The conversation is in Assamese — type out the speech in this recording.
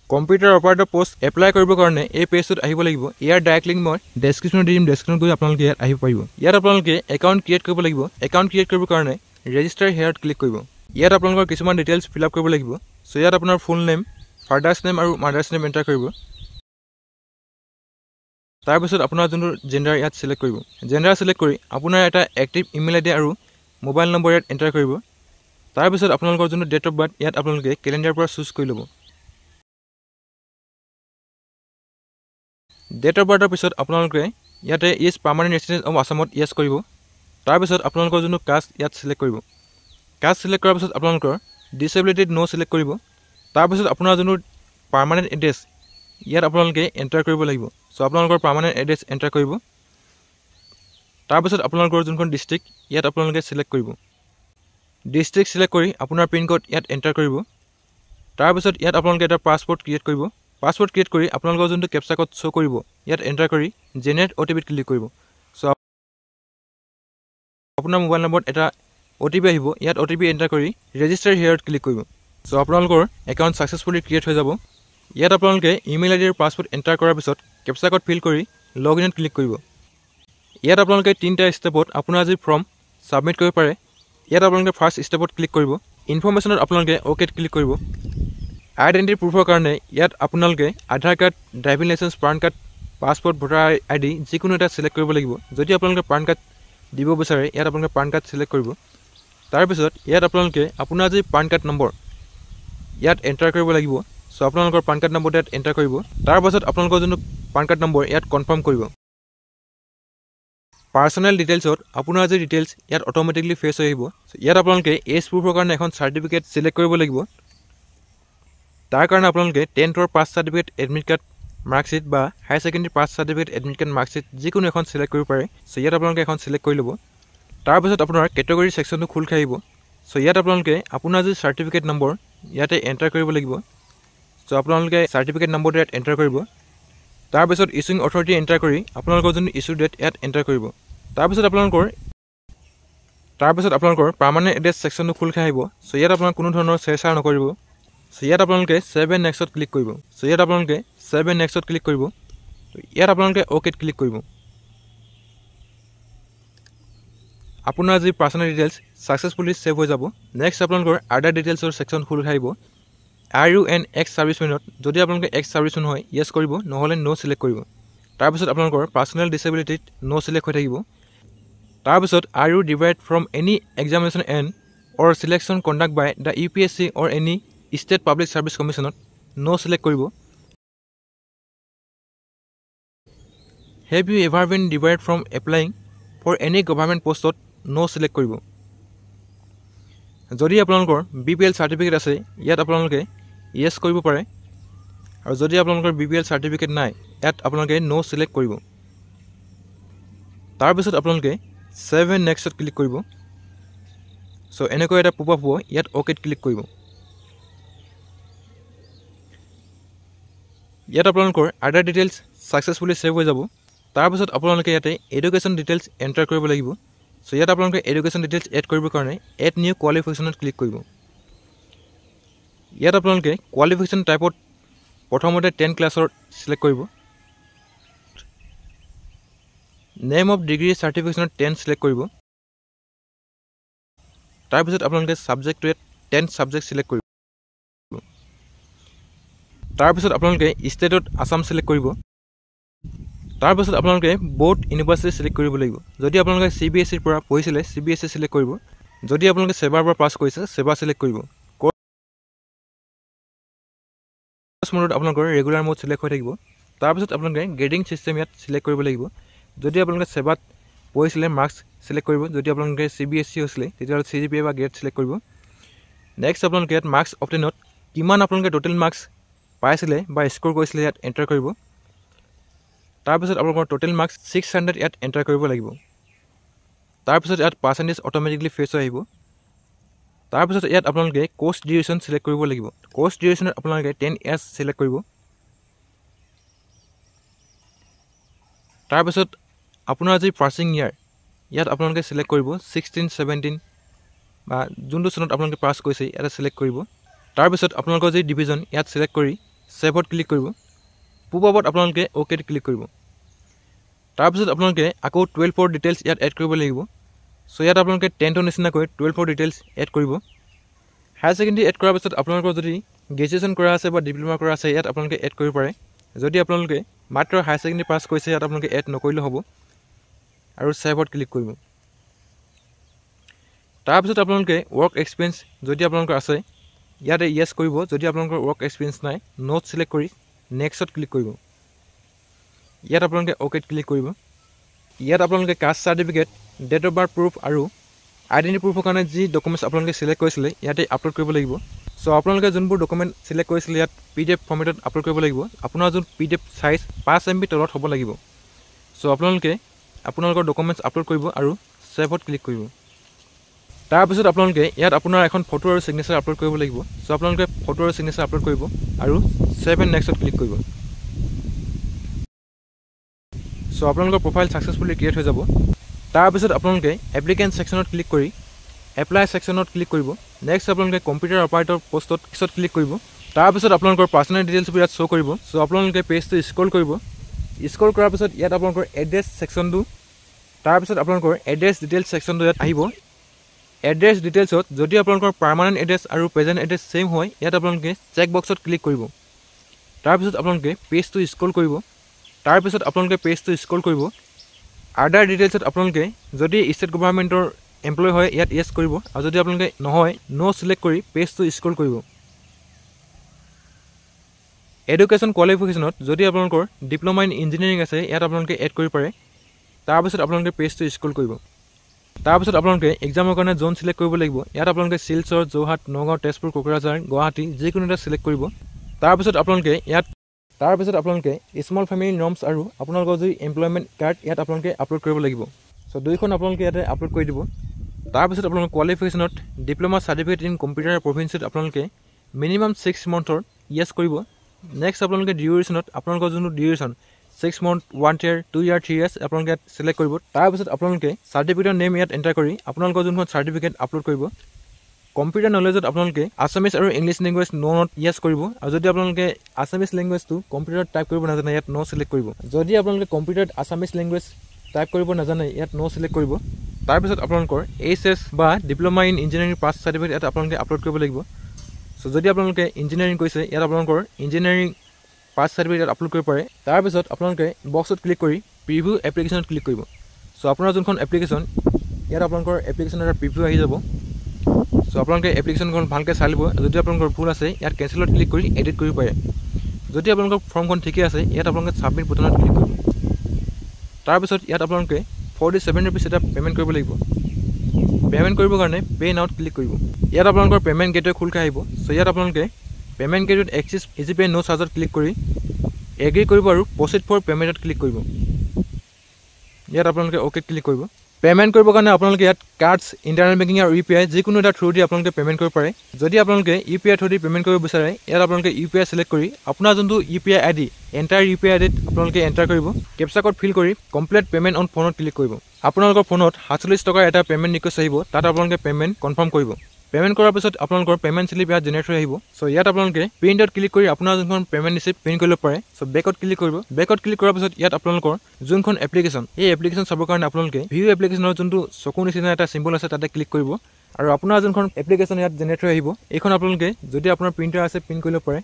কম্পিউটাৰ অপাৰেটৰ পোষ্ট এপ্লাই কৰিবৰ কাৰণে এই পেজটোত আহিব লাগিব। ইয়াৰ ডাইৰেক্ট লিংক মই ডেছক্ৰিপশ্যনত দি দিম, ডেছক্ৰিপশ্যনত গৈ আপোনালোকে ইয়াত আহিব পাৰিব। ইয়াত আপোনালোকে একাউণ্ট ক্ৰিয়েট কৰিব লাগিব। একাউণ্ট ক্ৰিয়েট কৰিবৰ কাৰণে ৰেজিষ্টাৰ হেয়াৰত ক্লিক কৰিব। ইয়াত আপোনালোকৰ কিছুমান ডিটেইলছ ফিল আপ কৰিব লাগিব। চ' ইয়াত আপোনাৰ ফুল নেম, ফাদাৰ্ছ নেম আৰু মাদাৰ্ছ নেম এণ্টাৰ কৰিব। তাৰপিছত আপোনাৰ যোনটো জেণ্ডাৰ ইয়াত ছিলেক্ট কৰিব। জেণ্ডাৰ ছিলেক্ট কৰি আপোনাৰ এটা এক্টিভ ইমেইল আইডি আৰু মোবাইল নম্বৰ ইয়াত এণ্টাৰ কৰিব। তাৰপিছত আপোনালোকৰ যোনটো ডেট অফ বাৰ্থ ইয়াত আপোনালোকে কেলেণ্ডাৰৰ পৰা চুজ কৰি ল'ব। ডেট অফ বাৰ্থৰ পিছত আপোনালোকে ইয়াতে ইজ পাৰ্মানেণ্ট ৰেচিডেণ্ট অফ আছামত য়েছ কৰিব। তাৰপিছত আপোনালোকৰ যোনটো কাষ্ট ইয়াত ছিলেক্ট কৰিব। কাষ্ট ছিলেক্ট কৰাৰ পিছত আপোনালোকৰ ডিছেবিলিটিত ন' ছিলেক্ট কৰিব। তাৰপিছত আপোনাৰ যোনটো পাৰ্মানেণ্ট এড্ৰেছ ইয়াত আপোনালোকে এণ্টাৰ কৰিব লাগিব। চ' আপোনালোকৰ পাৰ্মানেণ্ট এড্ৰেছ এণ্টাৰ কৰিব। তাৰপিছত আপোনালোকৰ যোনখন ডিষ্ট্ৰিক্ট ইয়াত আপোনালোকে ছিলেক্ট কৰিব। ডিষ্ট্ৰিক্ট ছিলেক্ট কৰি আপোনাৰ পিন ক'ড ইয়াত এণ্টাৰ কৰিব। তাৰপিছত ইয়াত আপোনালোকে এটা পাছপৰ্ট ক্ৰিয়েট কৰিব। পাছপৰ্ট ক্ৰিয়েট কৰি আপোনালোকৰ যোনটো কেপচা ক'ড শ্ব' কৰিব ইয়াত এণ্টাৰ কৰি জেনেৰেট অ'টিপিত ক্লিক কৰিব। চ' আপোনাৰ মোবাইল নম্বৰত এটা অ'টিপি আহিব। ইয়াত অ'টিপি এণ্টাৰ কৰি ৰেজিষ্টাৰ হেয়াৰত ক্লিক কৰিব। চ' আপোনালোকৰ একাউণ্ট ছাকচেছফুলি ক্ৰিয়েট হৈ যাব। ইয়াত আপোনালোকে ইমেইল আইডি আৰু পাছৱৰ্ড এণ্টাৰ কৰাৰ পিছত কেপচা ক'ড ফিল কৰি লগ ইনত ক্লিক কৰিব। ইয়াত আপোনালোকে 3টা ষ্টেপত আপোনাৰ যি ফৰ্ম ছাবমিট কৰিব পাৰে। ইয়াত আপোনালোকে ফাৰ্ষ্ট ষ্টেপত ক্লিক কৰিব। ইনফৰ্মেশ্যনত আপোনালোকে অ'কেত ক্লিক কৰিব। আইডেণ্টিটি প্ৰুফৰ কাৰণে ইয়াত আপোনালোকে Aadhaar card, driving licence, PAN card, passport, voter ID যিকোনো এটা ছিলেক্ট কৰিব লাগিব। যদি আপোনালোকে পান কাৰ্ড দিব বিচাৰে ইয়াত আপোনালোকে পান কাৰ্ড ছিলেক্ট কৰিব। তাৰপিছত ইয়াত আপোনালোকে আপোনাৰ যি পান কাৰ্ড নম্বৰ ইয়াত এণ্টাৰ কৰিব লাগিব। চ' আপোনালোকৰ পান কাৰ্ড নম্বৰটো ইয়াত এণ্টাৰ কৰিব। তাৰপাছত আপোনালোকৰ যোনটো পান কাৰ্ড নম্বৰ ইয়াত কনফাৰ্ম কৰিব। পাৰ্চনেল ডিটেইলছত আপোনাৰ যি ডিটেইলছ ইয়াত অট'মেটিকলি ফেচ হৈ আহিব। ইয়াত আপোনালোকে এজ প্ৰুফৰ কাৰণে এখন চাৰ্টিফিকেট ছিলেক্ট কৰিব লাগিব। তাৰ কাৰণে আপোনালোকে 10th pass certificate, admit card, marksheet বা higher secondary pass certificate, admit card, marksheet যিকোনো এখন ছিলেক্ট কৰিব পাৰে। চ' ইয়াত আপোনালোকে এখন ছিলেক্ট কৰি ল'ব। তাৰপিছত আপোনাৰ কেটেগৰী ছেকশ্যনটো খোল খাই আহিব। চ' ইয়াত আপোনালোকে আপোনাৰ যি চাৰ্টিফিকেট নম্বৰ ইয়াতে এণ্টাৰ কৰিব লাগিব। চ' আপোনালোকে চাৰ্টিফিকেট নম্বৰটো ইয়াত এণ্টাৰ কৰিব। তাৰপিছত ইছুইং অথৰিটি এণ্টাৰ কৰি আপোনালোকৰ যোনটো ইছ্যু ডেট ইয়াত এণ্টাৰ কৰিব। তাৰপিছত আপোনালোকৰ পাৰ্মানেণ্ট এড্ৰেছ ছেকশ্যনটো খোল খাই আহিব। চ' ইয়াত আপোনালোকে কোনো ধৰণৰ চেৰচাৰ নকৰিব। চ' ইয়াত আপোনালোকে ছেভ এণ্ড নেক্সটত ক্লিক কৰিব। ইয়াত আপোনালোকে অ'কেত ক্লিক কৰিব। আপোনাৰ যি পাৰ্চনেল ডিটেইলছ ছাকচেছফুলি ছেভ হৈ যাব। নেক্সট আপোনালোকৰ আদাৰ ডিটেইলছৰ ছেকশ্যন খোল খাই আহিব। আৰ ইউ এন এক্স ছাৰ্ভিচমেনত যদি আপোনালোকে এক্স ছাৰ্ভিচমেন হয় য়েছ কৰিব, নহ'লে ন' ছিলেক্ট কৰিব। তাৰপিছত আপোনালোকৰ পাৰ্চনেল ডিছেবিলিটিত ন' ছিলেক্ট হৈ থাকিব। তাৰপিছত আৰ ইউ ডিভাইড from any examination and or selection conduct by the UPSC or any state public service কমিশ্যনত ন' ছিলেক্ট কৰিব। হেভ ইউ এভাৰ বিন ডিভাইড from applying for any government পষ্টত ন' ছিলেক্ট কৰিব। যদি আপোনালোকৰ BPL চাৰ্টিফিকেট আছে ইয়াত আপোনালোকে য়েছ কৰিব পাৰে, আৰু যদি আপোনালোকৰ BPL চাৰ্টিফিকেট নাই ইয়াত আপোনালোকে ন' ছিলেক্ট কৰিব। তাৰপিছত আপোনালোকে ছেভ এণ্ড নেক্সটত ক্লিক কৰিব। চ' এনেকৈ এটা পপ আপ হ'ব, ইয়াত অ'কেত ক্লিক কৰিব। ইয়াত আপোনালোকৰ আদাৰ ডিটেইলছ ছাকচেছফুলি ছেভ হৈ যাব। তাৰপিছত আপোনালোকে ইয়াতে এডুকেশ্যন ডিটেইলছ এণ্টাৰ কৰিব লাগিব। চ' ইয়াত আপোনালোকে এডুকেশ্যন ডিটেইলছ এড কৰিবৰ কাৰণে এড নিউ কোৱালিফিকেশ্যনত ক্লিক কৰিব। ইয়াত আপোনালোকে কোৱালিফিকেশ্যন টাইপত প্ৰথমতে 10 ক্লাছৰ ছিলেক্ট কৰিব। নেম অফ ডিগ্ৰী চাৰ্টিফিকেশ্যনত 10 ছিলেক্ট কৰিব। তাৰপিছত আপোনালোকে ছাবজেক্টটো ইয়াত 10 ছাবজেক্ট ছিলেক্ট কৰিব। তাৰপিছত আপোনালোকে ষ্টেটত আছাম ছিলেক্ট কৰিব। তাৰপিছত আপোনালোকে ব'ৰ্ড ইউনিভাৰ্চিটি ছিলেক্ট কৰিব লাগিব। যদি আপোনালোকে CBSEৰ পৰা পঢ়িছিলে CBSE ছিলেক্ট কৰিব। যদি আপোনালোকে ছেবাৰ পৰা পাছ কৰিছে ছেবা ছিলেক্ট কৰিব। কোৰ্ছ মোডত আপোনালোকৰ ৰেগুলাৰ মোড ছিলেক্ট হৈ থাকিব। তাৰপিছত আপোনালোকে গ্ৰেডিং ছিষ্টেম ইয়াত ছিলেক্ট কৰিব লাগিব। যদি আপোনালোকে ছেবাত পঢ়িছিলে মাৰ্কছ ছিলেক্ট কৰিব। যদি আপোনালোকে CBSE হৈছিলে তেতিয়াহ'লে CGPA বা গ্ৰেড ছিলেক্ট কৰিব। নেক্সট আপোনালোকে ইয়াত মাৰ্কছ অপটেনত কিমান আপোনালোকে টোটেল মাৰ্কছ পাইছিলে বা স্ক'ৰ কৰিছিলে ইয়াত এণ্টাৰ কৰিব। তাৰপিছত আপোনালোকৰ টোটেল মাৰ্কছ 600 ইয়াত এণ্টাৰ কৰিব লাগিব। তাৰপিছত ইয়াত পাৰ্চেণ্টেজ অট'মেটিকলি ফেচ হৈ আহিব। তাৰপিছত ইয়াত আপোনালোকে কোৰ্ছ ডিউৰেশ্যন ছিলেক্ট কৰিব লাগিব। কোৰ্ছ ডিউৰেশ্যনত আপোনালোকে 10 years ছিলেক্ট কৰিব। তাৰপিছত আপোনাৰ যি পাছিং ইয়াৰ ইয়াত আপোনালোকে ছিলেক্ট কৰিব 16, 17 বা যোনটো চনত আপোনালোকে পাছ কৰিছে ইয়াতে ছিলেক্ট কৰিব। তাৰপিছত আপোনালোকৰ যি ডিভিজন ইয়াত ছিলেক্ট কৰি ছেভত ক্লিক কৰিব। পূবত আপোনালোকে অ'কেত ক্লিক কৰিব। তাৰপিছত আপোনালোকে আকৌ 12ৰ ডিটেইলছ ইয়াত এড কৰিব লাগিব। চ' ইয়াত আপোনালোকে 10ৰ নিচিনাকৈ 12ৰ ডিটেইলছ এড কৰিব। হায়াৰ ছেকেণ্ডেৰী এড কৰাৰ পিছত আপোনালোকৰ যদি গ্ৰেজুৱেশ্যন কৰা আছে বা ডিপ্ল'মা কৰা আছে ইয়াত আপোনালোকে এড কৰিব পাৰে। যদি আপোনালোকে মাত্ৰ হায়াৰ ছেকেণ্ডেৰী পাছ কৰিছে ইয়াত আপোনালোকে এড নকৰিলেও হ'ব আৰু ছেভত ক্লিক কৰিব। তাৰপিছত আপোনালোকে ৱৰ্ক এক্সপিৰিয়েঞ্চ যদি আপোনালোকৰ আছে ইয়াতে য়েছ কৰিব। যদি আপোনালোকৰ ৱৰ্ক এক্সপিৰিয়েঞ্চ নাই নোট ছিলেক্ট কৰি নেক্সটত ক্লিক কৰিব। ইয়াত আপোনালোকে অ'কেত ক্লিক কৰিব। ইয়াত আপোনালোকে caste certificate, date of birth proof আৰু আইডেণ্টি প্ৰুফৰ কাৰণে যি ডকুমেণ্টছ আপোনালোকে ছিলেক্ট কৰিছিলে ইয়াতে আপলোড কৰিব লাগিব। চ' আপোনালোকে যোনবোৰ ডকুমেণ্ট ছিলেক্ট কৰিছিলে ইয়াত PDF ফৰ্মেটত আপলোড কৰিব লাগিব। আপোনাৰ যোন PDF চাইজ 5 MB তলত হ'ব লাগিব। চ' আপোনালোকে আপোনালোকৰ ডকুমেণ্টছ আপলোড কৰিব আৰু ছেভত ক্লিক কৰিব। তাৰপিছত আপোনালোকে ইয়াত আপোনাৰ এখন ফটো আৰু ছিগনেচাৰ আপলোড কৰিব লাগিব। চ' আপোনালোকে ফটো আৰু ছিগনেচাৰ আপলোড কৰিব আৰু ছেভ এণ্ড নেক্সটত ক্লিক কৰিব। চ' আপোনালোকৰ প্ৰফাইল ছাকচেছফুলি ক্ৰিয়েট হৈ যাব। তাৰপিছত আপোনালোকে এপ্লিকেণ্ট ছেকশ্যনত ক্লিক কৰি এপ্লাই ছেকশ্যনত ক্লিক কৰিব। নেক্সট আপোনালোকে কম্পিউটাৰ অপাৰেটৰ পষ্টত ক্লিক কৰিব। তাৰপিছত আপোনালোকৰ পাৰ্চনেল ডিটেইলছবোৰ ইয়াত শ্ব' কৰিব। চ' আপোনালোকে পেজটো স্ক্ৰল কৰিব। স্ক্ৰল কৰাৰ পিছত ইয়াত আপোনালোকৰ এড্ৰেছ ছেকশ্যনটো, তাৰপিছত আপোনালোকৰ এড্ৰেছ ডিটেইলছ ছেকশ্যনটো ইয়াত আহিব। এড্ৰেছ ডিটেইলছত যদি আপোনালোকৰ পাৰ্মানেণ্ট এড্ৰেছ আৰু প্ৰেজেণ্ট এড্ৰেছ ছেইম হয় ইয়াত আপোনালোকে চেক বক্সত ক্লিক কৰিব। তাৰপিছত আপোনালোকে পেজটো স্ক্ৰল কৰিব। তাৰপিছত আপোনালোকে পেজটো স্ক্ৰল কৰিব। আদাৰ ডিটেইলছত আপোনালোকে যদি ষ্টেট গভৰ্ণমেণ্টৰ এমপ্লয় হয় ইয়াত য়েছ কৰিব আৰু যদি আপোনালোকে নহয় ন' ছিলেক্ট কৰি পেজটো স্ক্ৰল কৰিব। এডুকেশ্যন কোৱালিফিকেশ্যনত যদি আপোনালোকৰ ডিপ্ল'মা ইন ইঞ্জিনিয়াৰিং আছে ইয়াত আপোনালোকে এড কৰিব পাৰে। তাৰপিছত আপোনালোকে পেজটো স্ক্ৰল কৰিব। তাৰপিছত আপোনালোকে এক্সামৰ কাৰণে জ'ন ছিলেক্ট কৰিব লাগিব। ইয়াত আপোনালোকে শিলচৰ, যোৰহাট, নগাঁও, তেজপুৰ, কোকৰাঝাৰ, গুৱাহাটী যিকোনো এটা ছিলেক্ট কৰিব। তাৰপিছত আপোনালোকে স্মল ফেমিলি নৰ্মছ আৰু আপোনালোকৰ যদি এমপ্লয়মেণ্ট কাৰ্ড ইয়াত আপোনালোকে আপলোড কৰিব লাগিব। চ' দুইখন আপোনালোকে ইয়াতে আপলোড কৰি দিব। তাৰপিছত আপোনালোকৰ কোৱালিফিকেশ্যনত ডিপ্ল'মা চাৰ্টিফিকেট ইন কম্পিউটাৰ প্ৰভিঞ্চত আপোনালোকে মিনিমাম 6 মান্থৰ য়েছ কৰিব। নেক্সট আপোনালোকে ডিউৰেশ্যনত আপোনালোকৰ যোনটো duration 6 month, 1 year, 2 year, 3 years আপোনালোকে ইয়াত ছিলেক্ট কৰিব। তাৰপিছত আপোনালোকে চাৰ্টিফিকেটৰ নেম ইয়াত এণ্টাৰ কৰি আপোনালোকৰ যোনখন চাৰ্টিফিকেট আপলোড কৰিব। কম্পিউটাৰ নলেজত আপোনালোকে আছামিজ আৰু ইংলিছ লেংগুৱেজ ন'ত য়েছ কৰিব আৰু যদি আপোনালোকে আছামিজ লেংগুৱেজটো কম্পিউটাৰত টাইপ কৰিব নাজানে ইয়াত ন' ছিলেক্ট কৰিব। যদি আপোনালোকে কম্পিউটাৰত আছামিজ লেংগুৱেজ টাইপ কৰিব নাজানে ইয়াত ন' ছিলেক্ট কৰিব। তাৰপিছত আপোনালোকৰ HS বা diploma in engineering pass certificate ইয়াত আপোনালোকে আপলোড কৰিব লাগিব। চ' যদি আপোনালোকে ইঞ্জিনিয়াৰিং কৰিছে ইয়াত আপোনালোকৰ ইঞ্জিনিয়াৰিং পাছ চাৰ্টিফিকেট ইয়াত আপলোড কৰিব পাৰে। তাৰপিছত আপোনালোকে বক্সত ক্লিক কৰি প্ৰিভিউ এপ্লিকেশ্যনত ক্লিক কৰিব। চ' আপোনাৰ যোনখন এপ্লিকেশ্যন ইয়াত আপোনালোকৰ এপ্লিকেশ্যনৰ এটা প্ৰিভিউ আহি যাব। চ' আপোনালোকে এপ্লিকেশ্যনখন ভালকৈ চাই ল'ব। যদি আপোনালোকৰ ভুল আছে ইয়াত কেঞ্চেলত ক্লিক কৰি এডিট কৰিব পাৰে। যদি আপোনালোকৰ ফৰ্মখন ঠিকে আছে ইয়াত আপোনালোকে ছাবমিট বুটানত ক্লিক কৰিব। তাৰপিছত ইয়াত আপোনালোকে 47 rupees এটা পে'মেণ্ট কৰিব লাগিব। পে'মেণ্ট কৰিবৰ কাৰণে পে' নাওত ক্লিক কৰিব। ইয়াত আপোনালোকৰ পে'মেণ্ট গেটৱে খোল খাই আহিব। চ' ইয়াত আপোনালোকে পে'মেণ্ট গেটৱেত এক্সিছ ইজি পে' ন' চাৰ্জত ক্লিক কৰি এগ্ৰি কৰিব আৰু প্ৰচিড ফৰ পে'মেণ্টত ক্লিক কৰিব। ইয়াত আপোনালোকে অ'কেত ক্লিক কৰিব। পে'মেণ্ট কৰিবৰ কাৰণে আপোনালোকে ইয়াত কাৰ্ডছ, ইণ্টাৰনেট বেংকিং আৰু UPI যিকোনো এটা থ্ৰু দি আপোনালোকে পে'মেণ্ট কৰিব পাৰে। যদি আপোনালোকে UPI থ্ৰু দি পে'মেণ্ট কৰিব বিচাৰে ইয়াত আপোনালোকে UPI ছিলেক্ট কৰি আপোনাৰ যোনটো UPI ID এণ্টাৰ UPI IDত আপোনালোকে এণ্টাৰ কৰিব। কেপচা কোড ফিল কৰি কমপ্লিট পে'মেণ্ট অন ফোনত ক্লিক কৰিব। আপোনালোকৰ ফোনত 47 টকাৰ এটা পে'মেণ্ট ৰিকুৱেষ্ট আহিব। তাত আপোনালোকে পে'মেণ্ট কনফাৰ্ম কৰিব। পে'মেণ্ট কৰাৰ পিছত আপোনালোকৰ পে'মেণ্ট স্লিপ ইয়াত জেনেৰেট হৈ আহিব। চ' ইয়াত আপোনালোকে প্ৰিণ্টত ক্লিক কৰি আপোনাৰ যোনখন পে'মেণ্ট ৰিচিপ্ট প্ৰিণ্ট কৰিব পাৰে। চ' বেকত ক্লিক কৰিব। বেকত ক্লিক কৰাৰ পিছত ইয়াত আপোনালোকৰ যোনখন এপ্লিকেশ্যন এই এপ্লিকেশ্যন চাবৰ কাৰণে আপোনালোকে ভিউ এপ্লিকেশ্যনৰ যোনটো চকু নিচিনা এটা চিম্বল আছে তাতে ক্লিক কৰিব আৰু আপোনাৰ যোনখন এপ্লিকেশ্যন ইয়াত জেনেৰেট হৈ আহিব এইখন আপোনালোকে যদি আপোনাৰ প্ৰিণ্টাৰ আছে প্ৰিণ্ট কৰিব পাৰে।